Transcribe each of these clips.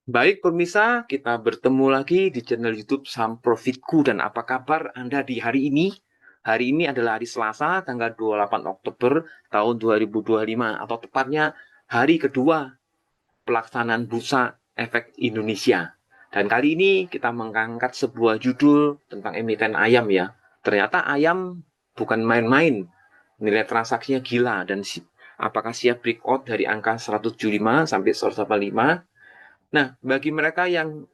Baik pemirsa, kita bertemu lagi di channel YouTube Saham Profitku dan apa kabar Anda di hari ini? Hari ini adalah hari Selasa, tanggal 28 Oktober tahun 2025 atau tepatnya hari kedua pelaksanaan Bursa Efek Indonesia. Dan kali ini kita mengangkat sebuah judul tentang emiten ayam ya. Ternyata ayam bukan main-main. Nilai transaksinya gila dan apakah siap breakout dari angka 175 sampai 185. Nah, bagi mereka yang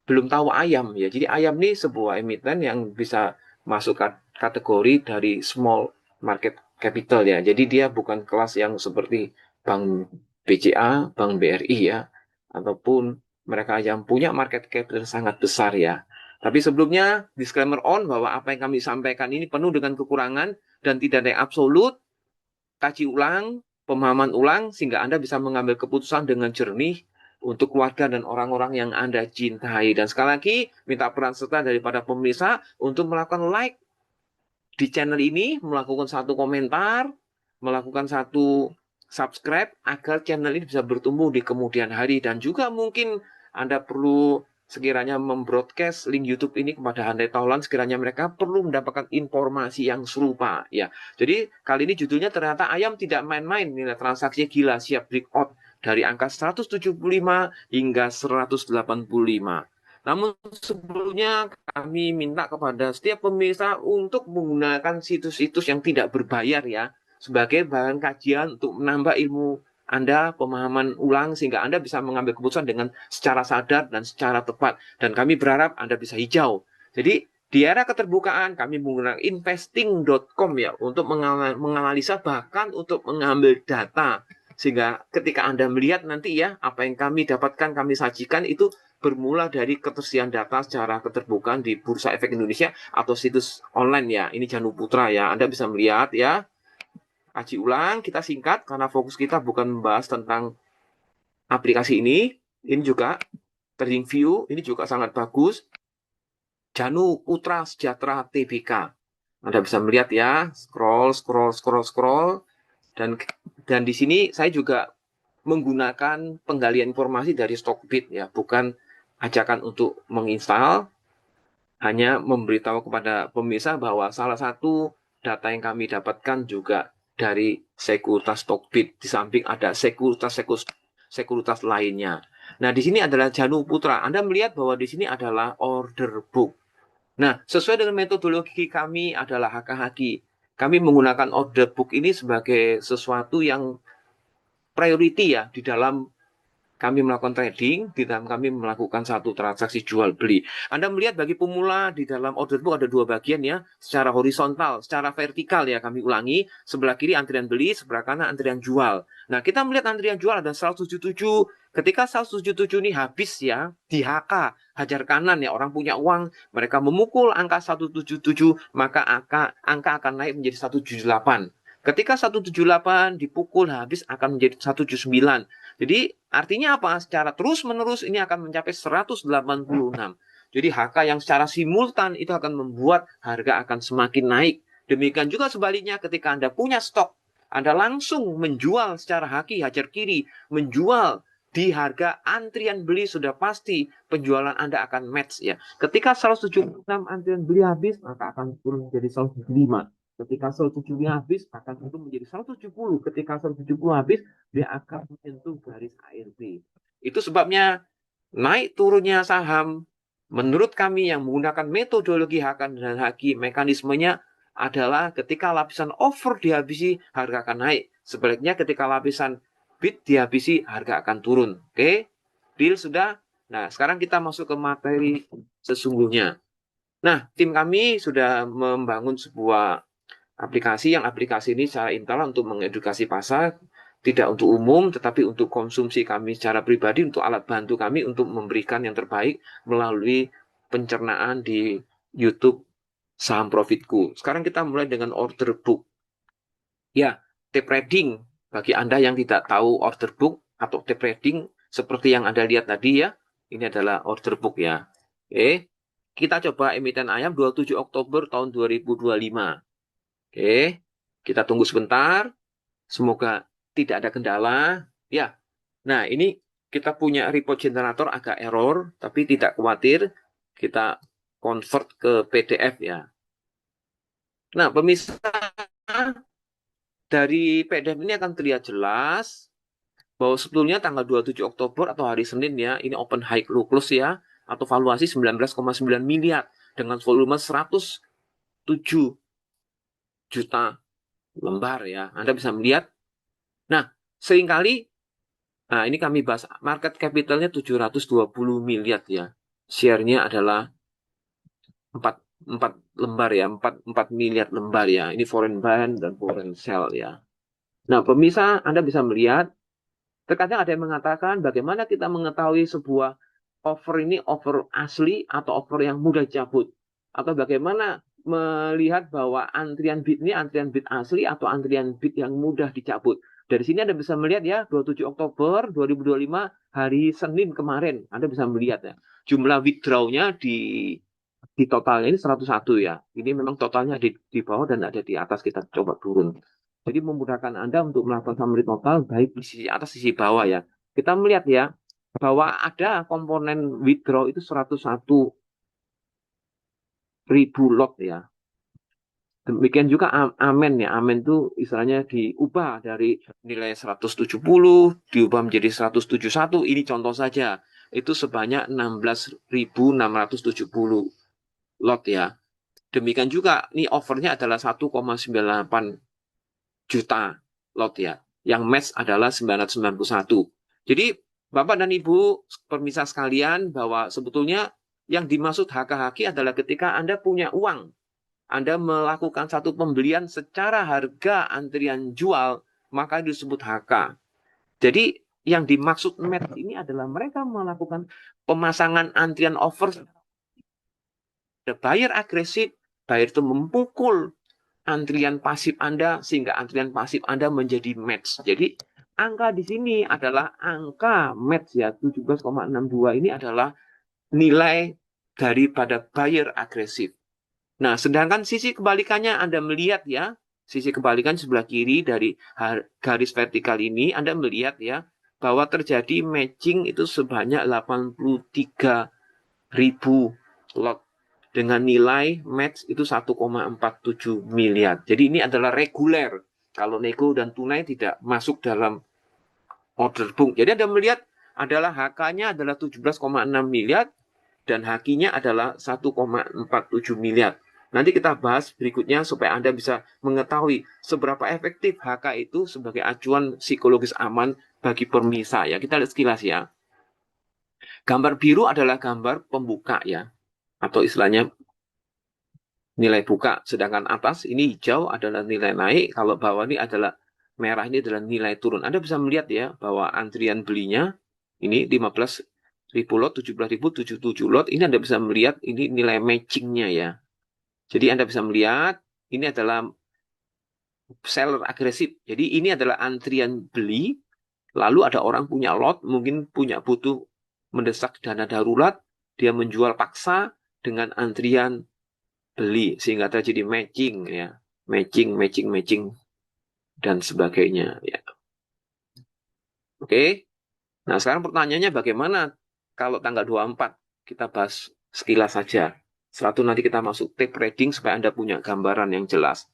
belum tahu ayam ya, jadi ayam ini sebuah emiten yang bisa masuk kategori dari small market capital ya. Jadi dia bukan kelas yang seperti Bank BCA, Bank BRI ya, ataupun mereka yang punya market capital sangat besar ya. Tapi sebelumnya disclaimer on bahwa apa yang kami sampaikan ini penuh dengan kekurangan dan tidak ada yang absolut. Kaji ulang, pemahaman ulang, sehingga Anda bisa mengambil keputusan dengan jernih untuk keluarga dan orang-orang yang Anda cintai. Dan sekali lagi, minta peran serta daripada pemirsa untuk melakukan like di channel ini, melakukan satu komentar, melakukan satu subscribe, agar channel ini bisa bertumbuh di kemudian hari. Dan juga mungkin Anda perlu sekiranya membroadcast link YouTube ini kepada handai taulan sekiranya mereka perlu mendapatkan informasi yang serupa ya. Jadi kali ini judulnya ternyata ayam tidak main-main, nilai transaksinya gila, siap breakout dari angka 175 hingga 185. Namun sebelumnya kami minta kepada setiap pemirsa untuk menggunakan situs-situs yang tidak berbayar ya sebagai bahan kajian untuk menambah ilmu anda, pemahaman ulang, sehingga Anda bisa mengambil keputusan dengan secara sadar dan secara tepat. Dan kami berharap Anda bisa hijau. Jadi, di era keterbukaan, kami menggunakan investing.com ya, untuk menganalisa, bahkan untuk mengambil data. Sehingga ketika Anda melihat nanti ya, apa yang kami dapatkan, kami sajikan, itu bermula dari ketersediaan data secara keterbukaan di Bursa Efek Indonesia atau situs online ya. Ini Janu Putra ya, Anda bisa melihat ya. Kaji ulang, kita singkat karena fokus kita bukan membahas tentang aplikasi ini. Ini juga TradingView, ini juga sangat bagus. Janu Putra Sejahtera TBK. Anda bisa melihat ya, scroll, scroll, scroll, scroll. Dan di sini saya juga menggunakan penggalian informasi dari Stockbit ya, bukan ajakan untuk menginstal, hanya memberitahu kepada pemirsa bahwa salah satu data yang kami dapatkan juga dari sekuritas Stockbit, di samping ada sekuritas lainnya. Nah, di sini adalah Janu Putra. Anda melihat bahwa di sini adalah order book. Nah, sesuai dengan metodologi kami adalah haki-haki. Kami menggunakan order book ini sebagai sesuatu yang priority ya di dalam kami melakukan trading, di dalam kami melakukan satu transaksi jual beli. Anda melihat bagi pemula di dalam order book ada dua bagian ya, secara horizontal, secara vertikal ya kami ulangi, sebelah kiri antrian beli, sebelah kanan antrian jual. Nah, kita melihat antrian jual ada 177. Ketika 177 ini habis ya, di HK, hajar kanan ya, orang punya uang, mereka memukul angka 177, maka angka akan naik menjadi 178. Ketika 178 dipukul habis akan menjadi 179. Jadi artinya apa? Secara terus-menerus ini akan mencapai 186. Jadi HK yang secara simultan itu akan membuat harga akan semakin naik. Demikian juga sebaliknya ketika Anda punya stok, Anda langsung menjual secara haki, hajar kiri, menjual di harga antrian beli sudah pasti penjualan Anda akan match ya. Ketika 176 antrian beli habis, maka akan turun menjadi 175. Ketika 175 habis, akan turun menjadi 170. Ketika 170 habis, dia akan menyentuh garis ARB. Itu sebabnya naik turunnya saham, menurut kami yang menggunakan metodologi Hakan dan Haki, mekanismenya adalah ketika lapisan over dihabisi, harga akan naik. Sebaliknya ketika lapisan bid dihabisi, harga akan turun. Oke, deal sudah? Nah, sekarang kita masuk ke materi sesungguhnya. Nah, tim kami sudah membangun sebuah aplikasi yang aplikasi ini secara internal untuk mengedukasi pasar, tidak untuk umum, tetapi untuk konsumsi kami secara pribadi, untuk alat bantu kami untuk memberikan yang terbaik melalui pencernaan di YouTube Saham Profitku. Sekarang kita mulai dengan order book. Ya, tape trading. Bagi Anda yang tidak tahu order book atau tape trading, seperti yang Anda lihat tadi ya, ini adalah order book ya. Oke, kita coba emiten ayam 27 Oktober tahun 2025. Oke, kita tunggu sebentar. Semoga tidak ada kendala. Ya, nah ini kita punya report generator agak error, tapi tidak khawatir, kita convert ke PDF ya. Nah, pemirsa, dari PDF ini akan terlihat jelas bahwa sebetulnya tanggal 27 Oktober atau hari Senin ya, ini open high low close ya, atau valuasi 19,9 miliar dengan volume 107 juta lembar ya. Anda bisa melihat. Nah, seringkali, nah ini kami bahas market capitalnya 720 miliar ya. Share-nya adalah 4, 4 lembar ya, 4 miliar lembar ya. Ini foreign buy dan foreign sell ya. Nah, pemirsa, Anda bisa melihat, terkadang ada yang mengatakan bagaimana kita mengetahui sebuah offer ini offer asli atau offer yang mudah dicabut. Atau bagaimana melihat bahwa antrian bid ini antrian bid asli atau antrian bid yang mudah dicabut. Dari sini Anda bisa melihat ya, 27 Oktober 2025, hari Senin kemarin, Anda bisa melihat ya, jumlah withdraw-nya di totalnya ini 101 ya. Ini memang totalnya di bawah dan ada di atas, kita coba turun. Jadi memudahkan Anda untuk melakukan summary total baik di sisi atas sisi bawah ya. Kita melihat ya bahwa ada komponen withdraw itu 101 ribu lot ya. Demikian juga amen ya. Amen itu istilahnya diubah dari nilai 170 diubah menjadi 171. Ini contoh saja. Itu sebanyak 16.670 lot ya. Demikian juga nih offernya adalah 1,98 juta lot ya. Yang match adalah 991. Jadi Bapak dan Ibu pemirsa sekalian, bahwa sebetulnya yang dimaksud HKHQ adalah ketika Anda punya uang, Anda melakukan satu pembelian secara harga antrian jual, maka disebut HK. Jadi yang dimaksud match ini adalah mereka melakukan pemasangan antrian offer. The buyer agresif, buyer itu memukul antrian pasif Anda sehingga antrian pasif Anda menjadi match. Jadi angka di sini adalah angka match ya, 17,62 ini adalah nilai daripada buyer agresif. Nah, sedangkan sisi kebalikannya Anda melihat ya, sisi kebalikan sebelah kiri dari garis vertikal ini Anda melihat ya bahwa terjadi matching itu sebanyak 83.000 lot dengan nilai match itu 1,47 miliar. Jadi ini adalah reguler. Kalau nego dan tunai tidak masuk dalam order book. Jadi Anda melihat adalah HK-nya adalah 17,6 miliar dan HQ-nya adalah 1,47 miliar. Nanti kita bahas berikutnya supaya Anda bisa mengetahui seberapa efektif HK itu sebagai acuan psikologis aman bagi pemirsa ya. Kita lihat sekilas ya. Gambar biru adalah gambar pembuka ya, atau istilahnya nilai buka, sedangkan atas ini hijau adalah nilai naik, kalau bawah ini adalah merah, ini adalah nilai turun. Anda bisa melihat ya bahwa antrian belinya ini 15.000 lot, 17.077 lot, ini Anda bisa melihat ini nilai matchingnya ya. Jadi Anda bisa melihat ini adalah seller agresif. Jadi ini adalah antrian beli, lalu ada orang punya lot, mungkin punya butuh mendesak dana darurat, dia menjual paksa dengan antrian beli sehingga terjadi matching ya, matching dan sebagainya ya. Oke. Nah, sekarang pertanyaannya bagaimana kalau tanggal 24? Kita bahas sekilas saja. Setelah itu nanti kita masuk tape trading supaya Anda punya gambaran yang jelas.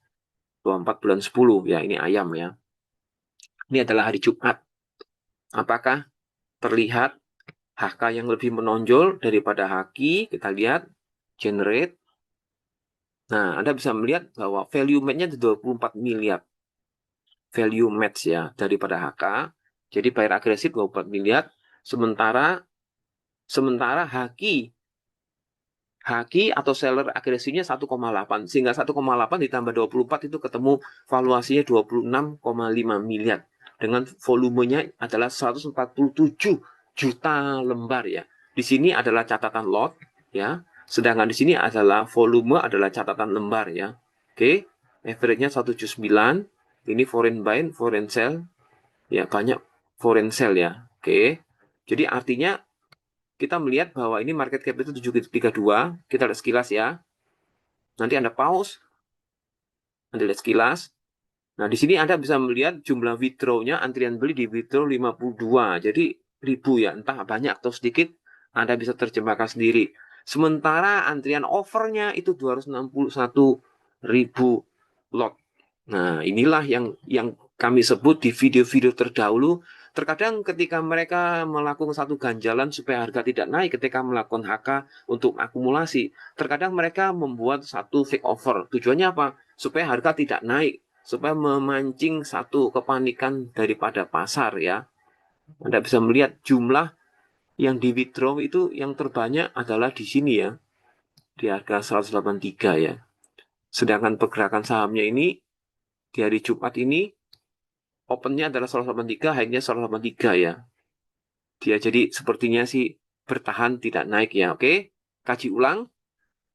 24 bulan 10 ya, ini ayam ya. Ini adalah hari Jumat. Apakah terlihat HK yang lebih menonjol daripada HQ? Kita lihat generate. Nah, Anda bisa melihat bahwa value match-nya 24 miliar. Value match ya daripada HK. Jadi buyer agresif 24 miliar. Sementara Haki atau seller agresifnya 1,8. Sehingga 1,8 ditambah 24 itu ketemu valuasinya 26,5 miliar. Dengan volumenya adalah 147 juta lembar ya. Di sini adalah catatan lot ya. Sedangkan di sini adalah volume adalah catatan lembar ya. Oke. Average-nya 179. Ini foreign buy, foreign sell. Ya, banyak foreign sell ya. Oke. Jadi artinya kita melihat bahwa ini market cap itu 732. Kita lihat sekilas ya. Nanti Anda pause. Anda lihat sekilas. Nah, di sini Anda bisa melihat jumlah withdraw-nya, antrian beli di withdraw 52. Jadi ribu ya, entah banyak atau sedikit, Anda bisa terjemahkan sendiri. Sementara antrian overnya itu 261.000 lot. Nah, inilah yang kami sebut di video-video terdahulu. Terkadang ketika mereka melakukan satu ganjalan supaya harga tidak naik ketika melakukan HK untuk akumulasi, terkadang mereka membuat satu fake offer. Tujuannya apa? Supaya harga tidak naik, supaya memancing satu kepanikan daripada pasar ya. Anda bisa melihat jumlah yang di withdraw itu yang terbanyak adalah di sini ya, di harga 183 ya. Sedangkan pergerakan sahamnya ini di hari Jumat ini opennya adalah 183, high-nya 183 ya. Dia jadi sepertinya sih bertahan tidak naik ya. Oke, kaji ulang.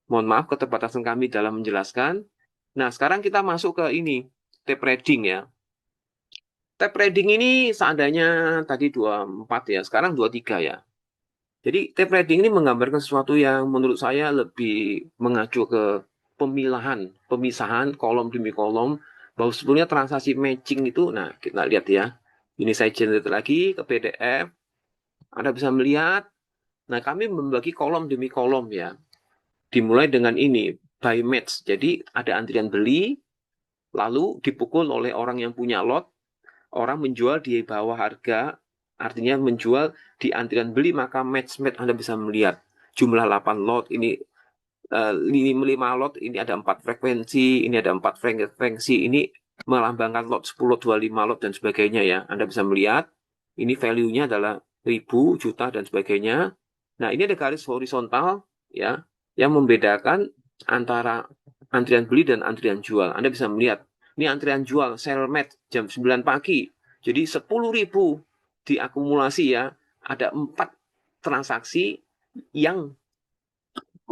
Mohon maaf keterbatasan kami dalam menjelaskan. Nah, sekarang kita masuk ke ini, tape reading ya. Tape reading ini seandainya tadi 24 ya, sekarang 23 ya. Jadi tape reading ini menggambarkan sesuatu yang menurut saya lebih mengacu ke pemisahan kolom demi kolom, bahwa sebetulnya transaksi matching itu, nah kita lihat ya, ini saya generate lagi ke PDF, Anda bisa melihat, nah kami membagi kolom demi kolom ya, dimulai dengan ini, buy match, jadi ada antrian beli, lalu dipukul oleh orang yang punya lot, orang menjual di bawah harga, artinya menjual di antrian beli, maka match Anda bisa melihat jumlah 8 lot, ini 5 lot, ini ada 4 frekuensi, ini ada 4 frekuensi, ini melambangkan lot 10, 25 lot dan sebagainya ya. Anda bisa melihat ini value-nya adalah ribu, juta dan sebagainya. Nah, ini ada garis horizontal ya yang membedakan antara antrian beli dan antrian jual. Anda bisa melihat ini antrian jual sell match jam 9 pagi. Jadi 10.000 diakumulasi ya. Ada 4 transaksi yang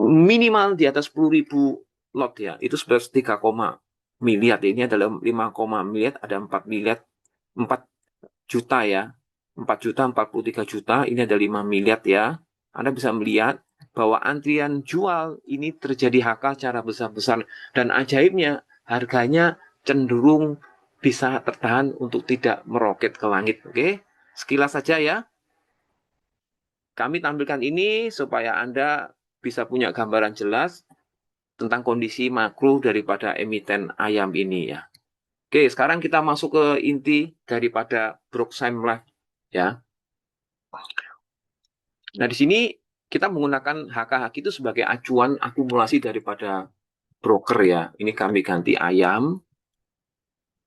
minimal di atas 10.000 lot ya. Itu sebenarnya 3, miliar. Ini adalah 5, miliar, ada 4 miliar, 4 juta ya. 4 juta, 43 juta, ini ada 5 miliar ya. Anda bisa melihat bahwa antrian jual ini terjadi HK secara besar-besar. Dan ajaibnya, harganya cenderung bisa tertahan untuk tidak meroket ke langit. Oke, sekilas saja ya. Kami tampilkan ini supaya Anda bisa punya gambaran jelas tentang kondisi makro daripada emiten ayam ini ya. Oke, sekarang kita masuk ke inti daripada Brookshire Life ya. Nah, di sini kita menggunakan HK-HK itu sebagai acuan akumulasi daripada broker ya. Ini kami ganti ayam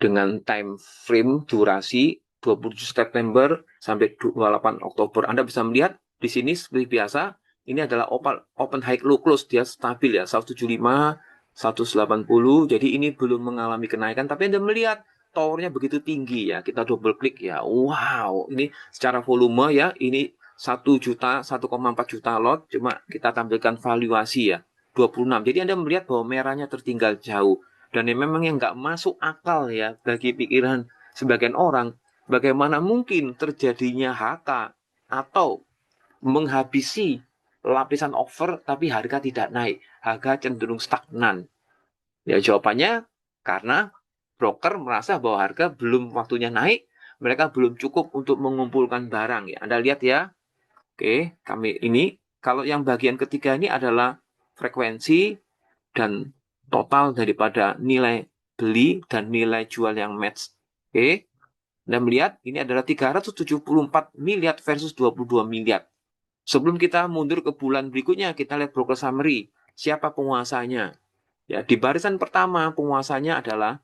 dengan time frame durasi 27 September sampai 28 Oktober. Anda bisa melihat di sini seperti biasa, ini adalah open high low close, dia stabil ya, 175, 180. Jadi ini belum mengalami kenaikan, tapi Anda melihat towernya begitu tinggi ya. Kita double klik ya. Wow, ini secara volume ya, ini 1 juta, 1,4 juta lot, cuma kita tampilkan valuasi ya, 26. Jadi Anda melihat bahwa merahnya tertinggal jauh. Dan yang memang yang nggak masuk akal ya bagi pikiran sebagian orang, bagaimana mungkin terjadinya HK atau menghabisi lapisan over tapi harga tidak naik, harga cenderung stagnan. Ya jawabannya karena broker merasa bahwa harga belum waktunya naik, mereka belum cukup untuk mengumpulkan barang ya. Anda lihat ya. Oke, kami ini kalau yang bagian ketiga ini adalah frekuensi dan total daripada nilai beli dan nilai jual yang match. Oke, Anda melihat ini adalah 374 miliar versus 22 miliar. Sebelum kita mundur ke bulan berikutnya, kita lihat broker summary. Siapa penguasanya? Ya, di barisan pertama penguasanya adalah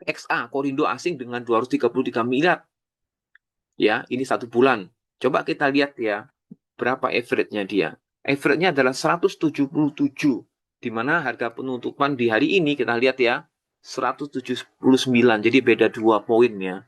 XA, Korindo asing dengan 233 miliar. Ya, ini 1 bulan. Coba kita lihat ya, berapa average-nya dia. Average-nya adalah 177, di mana harga penutupan di hari ini kita lihat ya, 179, jadi beda 2 poin ya.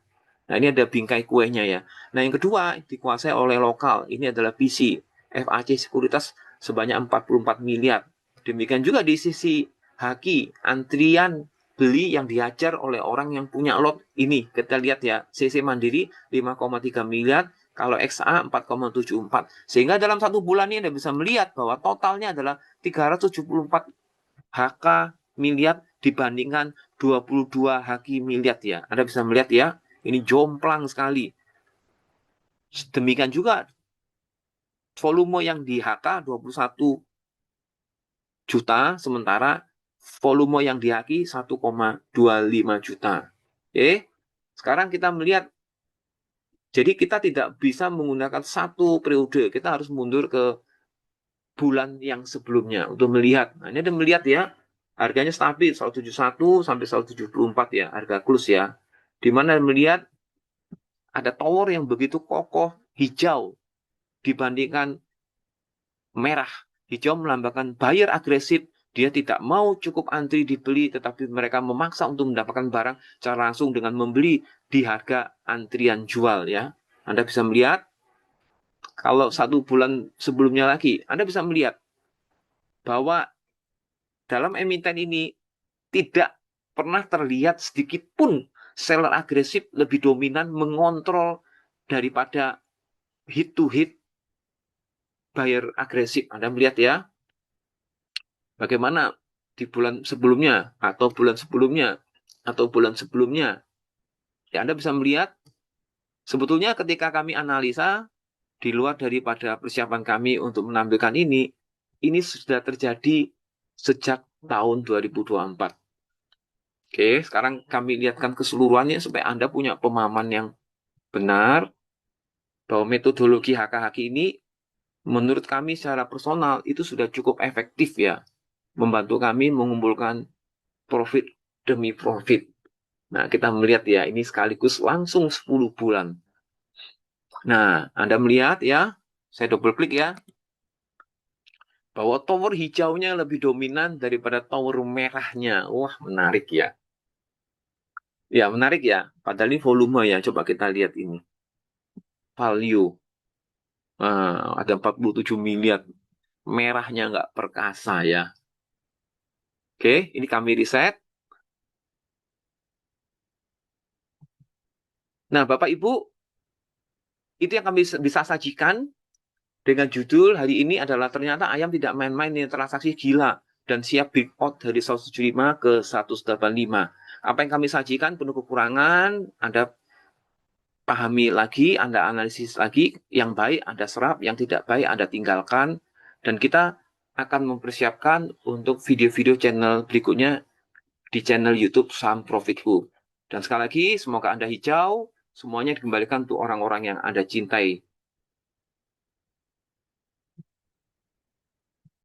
Nah, ini ada bingkai kuenya ya. Nah, yang kedua dikuasai oleh lokal, ini adalah PC, FAC Sekuritas sebanyak 44 miliar. Demikian juga di sisi Haki, antrian beli yang dihajar oleh orang yang punya lot ini. Kita lihat ya, CC Mandiri 5,3 miliar, kalau XA 4,74. Sehingga dalam 1 bulan ini Anda bisa melihat bahwa totalnya adalah 374 HK miliar dibandingkan 22 HK miliar ya. Anda bisa melihat ya, ini jomplang sekali. Demikian juga volume yang di HK 21 juta, sementara volume yang di HQ 1,25 juta. Oke, sekarang kita melihat, jadi kita tidak bisa menggunakan satu periode, kita harus mundur ke bulan yang sebelumnya untuk melihat. Nah, ini ada melihat ya, harganya stabil 171 sampai 174 ya, harga close ya. Di mana melihat ada tower yang begitu kokoh hijau dibandingkan merah. Hijau melambangkan buyer agresif, dia tidak mau cukup antri dibeli, tetapi mereka memaksa untuk mendapatkan barang secara langsung dengan membeli di harga antrian jual ya. Anda bisa melihat, kalau satu bulan sebelumnya lagi, Anda bisa melihat bahwa dalam emiten ini tidak pernah terlihat sedikit pun seller agresif lebih dominan mengontrol daripada hit to hit buyer agresif. Anda melihat ya, bagaimana di bulan sebelumnya atau bulan sebelumnya atau bulan sebelumnya. Ya, Anda bisa melihat sebetulnya ketika kami analisa di luar daripada persiapan kami untuk menampilkan ini sudah terjadi sejak tahun 2024. Oke, sekarang kami lihatkan keseluruhannya supaya Anda punya pemahaman yang benar bahwa metodologi HKHK ini menurut kami secara personal itu sudah cukup efektif ya, membantu kami mengumpulkan profit demi profit. Nah, kita melihat ya, ini sekaligus langsung 10 bulan. Nah, Anda melihat ya, saya double klik ya, bahwa tower hijaunya lebih dominan daripada tower merahnya. Wah, menarik ya. Ya, menarik ya. Padahal ini volume ya, coba kita lihat ini. Value. Ada 47 miliar. Merahnya nggak perkasa ya. Oke, ini kami riset. Nah, Bapak Ibu, itu yang kami bisa sajikan dengan judul hari ini adalah ternyata ayam tidak main-main ini, transaksi gila dan siap big out dari 175 ke 185. Apa yang kami sajikan penuh kekurangan, Anda pahami lagi, Anda analisis lagi, yang baik Anda serap, yang tidak baik Anda tinggalkan, dan kita akan mempersiapkan untuk video-video channel berikutnya di channel YouTube Saham Profitku. Dan sekali lagi, semoga Anda hijau, semuanya dikembalikan untuk orang-orang yang Anda cintai.